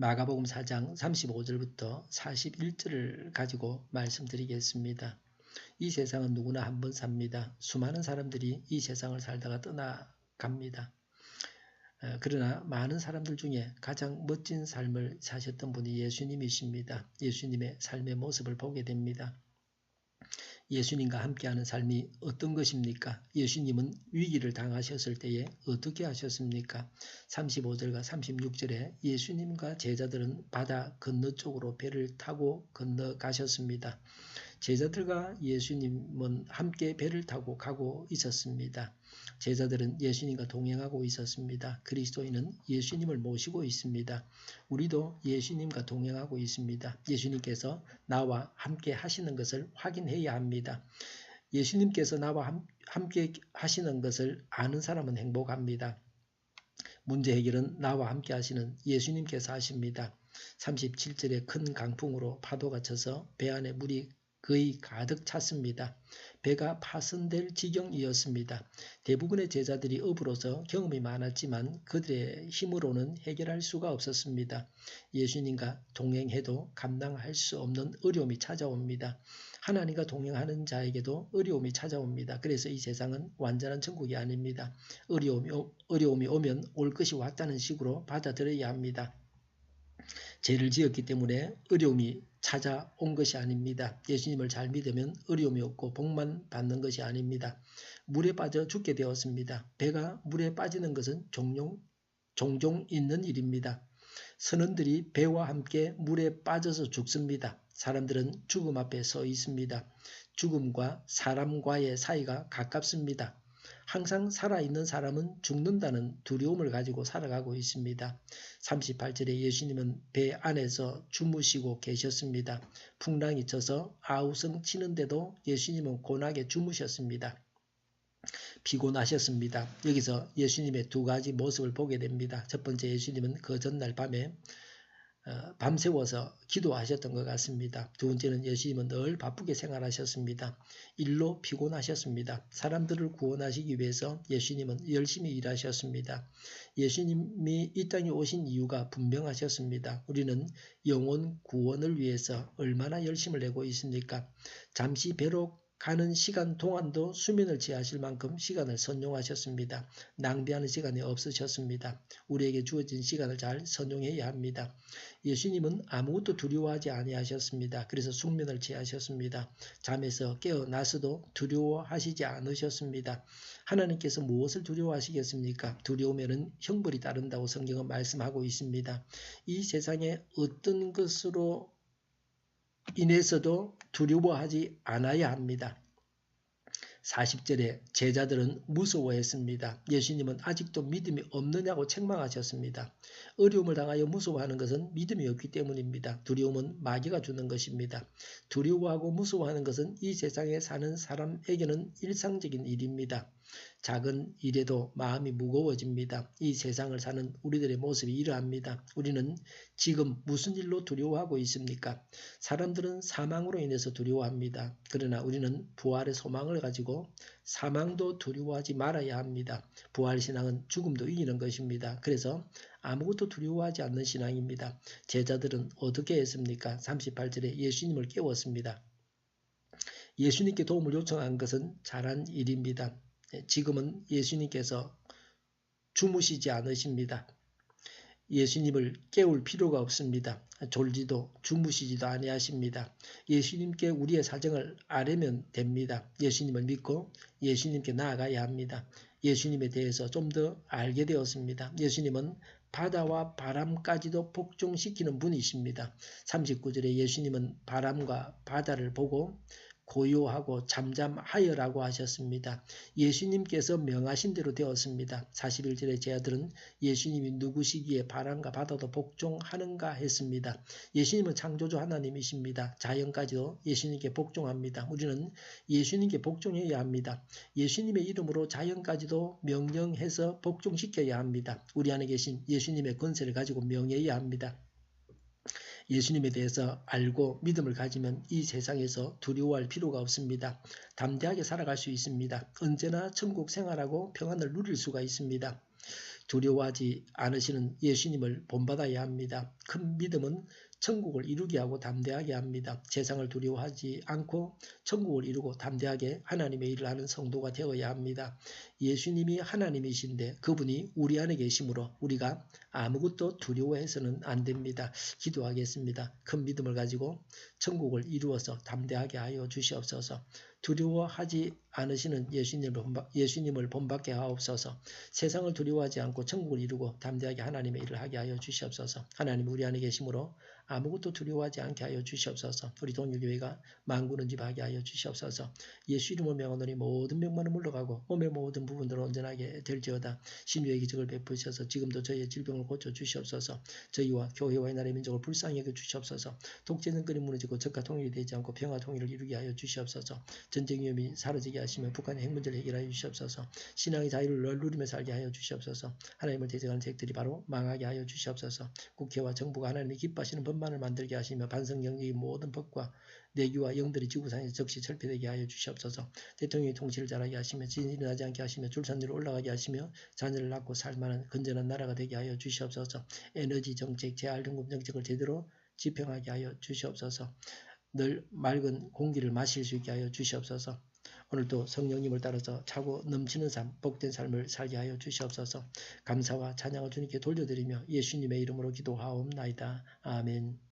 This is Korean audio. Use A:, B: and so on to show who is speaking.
A: 마가복음 4장 35절부터 41절을 가지고 말씀드리겠습니다. 이 세상은 누구나 한 번 삽니다. 수많은 사람들이 이 세상을 살다가 떠나갑니다. 그러나 많은 사람들 중에 가장 멋진 삶을 사셨던 분이 예수님이십니다. 예수님의 삶의 모습을 보게 됩니다. 예수님과 함께하는 삶이 어떤 것입니까? 예수님은 위기를 당하셨을 때에 어떻게 하셨습니까? 35절과 36절에 예수님과 제자들은 바다 건너쪽으로 배를 타고 건너가셨습니다. 제자들과 예수님은 함께 배를 타고 가고 있었습니다. 제자들은 예수님과 동행하고 있었습니다. 그리스도인은 예수님을 모시고 있습니다. 우리도 예수님과 동행하고 있습니다. 예수님께서 나와 함께 하시는 것을 확인해야 합니다. 예수님께서 나와 함께 하시는 것을 아는 사람은 행복합니다. 문제 해결은 나와 함께 하시는 예수님께서 하십니다. 37절에 큰 강풍으로 파도가 쳐서 배 안에 물이 거의 가득 찼습니다. 배가 파손될 지경이었습니다. 대부분의 제자들이 업으로서 경험이 많았지만 그들의 힘으로는 해결할 수가 없었습니다. 예수님과 동행해도 감당할 수 없는 어려움이 찾아옵니다. 하나님과 동행하는 자에게도 어려움이 찾아옵니다. 그래서 이 세상은 완전한 천국이 아닙니다. 어려움이 오면 올 것이 왔다는 식으로 받아들여야 합니다. 죄를 지었기 때문에 어려움이 찾아온 것이 아닙니다. 예수님을 잘 믿으면 어려움이 없고 복만 받는 것이 아닙니다. 물에 빠져 죽게 되었습니다. 배가 물에 빠지는 것은 종종 있는 일입니다. 선원들이 배와 함께 물에 빠져서 죽습니다. 사람들은 죽음 앞에 서 있습니다. 죽음과 사람과의 사이가 가깝습니다. 항상 살아있는 사람은 죽는다는 두려움을 가지고 살아가고 있습니다. 38절에 예수님은 배 안에서 주무시고 계셨습니다. 풍랑이 쳐서 아우성 치는데도 예수님은 고나게 주무셨습니다. 피곤하셨습니다. 여기서 예수님의 두 가지 모습을 보게 됩니다. 첫 번째, 예수님은 그 전날 밤에 밤새워서 기도하셨던 것 같습니다. 두 번째는 예수님은 늘 바쁘게 생활하셨습니다. 일로 피곤하셨습니다. 사람들을 구원하시기 위해서 예수님은 열심히 일하셨습니다. 예수님이 이 땅에 오신 이유가 분명하셨습니다. 우리는 영혼 구원을 위해서 얼마나 열심을 내고 있습니까? 잠시 배로 가는 시간 동안도 수면을 취하실 만큼 시간을 선용하셨습니다. 낭비하는 시간이 없으셨습니다. 우리에게 주어진 시간을 잘 선용해야 합니다. 예수님은 아무것도 두려워하지 아니하셨습니다. 그래서 숙면을 취하셨습니다. 잠에서 깨어나서도 두려워하시지 않으셨습니다. 하나님께서 무엇을 두려워하시겠습니까? 두려우면은 형벌이 따른다고 성경은 말씀하고 있습니다. 이 세상에 어떤 것으로 인해서도 두려워하지 않아야 합니다. 40절에 제자들은 무서워했습니다. 예수님은 아직도 믿음이 없느냐고 책망하셨습니다. 어려움을 당하여 무서워하는 것은 믿음이 없기 때문입니다. 두려움은 마귀가 주는 것입니다. 두려워하고 무서워하는 것은 이 세상에 사는 사람에게는 일상적인 일입니다. 작은 일에도 마음이 무거워집니다. 이 세상을 사는 우리들의 모습이 이러합니다. 우리는 지금 무슨 일로 두려워하고 있습니까? 사람들은 사망으로 인해서 두려워합니다. 그러나 우리는 부활의 소망을 가지고 사망도 두려워하지 말아야 합니다. 부활신앙은 죽음도 이기는 것입니다. 그래서 아무것도 두려워하지 않는 신앙입니다. 제자들은 어떻게 했습니까? 38절에 예수님을 깨웠습니다. 예수님께 도움을 요청한 것은 잘한 일입니다. 지금은 예수님께서 주무시지 않으십니다. 예수님을 깨울 필요가 없습니다. 졸지도 주무시지도 아니하십니다. 예수님께 우리의 사정을 아뢰면 됩니다. 예수님을 믿고 예수님께 나아가야 합니다. 예수님에 대해서 좀 더 알게 되었습니다. 예수님은 바다와 바람까지도 복종시키는 분이십니다. 39절에 예수님은 바람과 바다를 보고 고요하고 잠잠하여라고 하셨습니다. 예수님께서 명하신 대로 되었습니다. 41절의 제자들은 예수님이 누구시기에 바람과 바다도 복종하는가 했습니다. 예수님은 창조주 하나님이십니다. 자연까지도 예수님께 복종합니다. 우리는 예수님께 복종해야 합니다. 예수님의 이름으로 자연까지도 명령해서 복종시켜야 합니다. 우리 안에 계신 예수님의 권세를 가지고 명해야 합니다. 예수님에 대해서 알고 믿음을 가지면 이 세상에서 두려워할 필요가 없습니다. 담대하게 살아갈 수 있습니다. 언제나 천국 생활하고 평안을 누릴 수가 있습니다. 두려워하지 않으시는 예수님을 본받아야 합니다. 큰 믿음은 천국을 이루게 하고 담대하게 합니다. 세상을 두려워하지 않고 천국을 이루고 담대하게 하나님의 일을 하는 성도가 되어야 합니다. 예수님이 하나님이신데 그분이 우리 안에 계심으로 우리가 아무것도 두려워해서는 안 됩니다. 기도하겠습니다. 큰 믿음을 가지고 천국을 이루어서 담대하게 하여 주시옵소서. 두려워하지 않으시는 예수님을 본받게 하옵소서. 세상을 두려워하지 않고 천국을 이루고 담대하게 하나님의 일을 하게 하여 주시옵소서. 하나님 우리 안에 계심으로 아무것도 두려워하지 않게 하여 주시옵소서. 우리 동일교회가 만군은집하게 하여 주시옵소서. 예수 이름을 명하노니 모든 병만은 물러가고 몸의 모든 부분들을 온전하게 될지어다. 신유의 기적을 베푸셔서 지금도 저희의 질병을 고쳐 주시옵소서. 저희와 교회와 이 나라의 민족을 불쌍히 여겨 주시옵소서. 독재는 끈이 무너지고 적과 통일이 되지 않고 평화 통일을 이루게 하여 주시옵소서. 전쟁 위험이 사라지게 하시며 북한의 핵 문제를 해결하여 주시옵소서. 신앙의 자유를 누리며 살게 하여 주시옵소서. 하나님을 대적하는 책들이 바로 망하게 하여 주시옵소서. 국회와 정부가 하나님이 기뻐하시는 법만을 만들게 하시며 반성 영역의 모든 법과 내규와 영들이 지구상에서 즉시 철폐되게 하여 주시옵소서. 대통령이 통치를 잘하게 하시며 진실이 나지 않게 하시며 출산율을 올라가게 하시며 자녀를 낳고 살만한 건전한 나라가 되게 하여 주시옵소서. 에너지 정책, 재활용금 정책을 제대로 집행하게 하여 주시옵소서. 늘 맑은 공기를 마실 수 있게 하여 주시옵소서. 오늘도 성령님을 따라서 차고 넘치는 삶, 복된 삶을 살게 하여 주시옵소서. 감사와 찬양을 주님께 돌려드리며 예수님의 이름으로 기도하옵나이다. 아멘.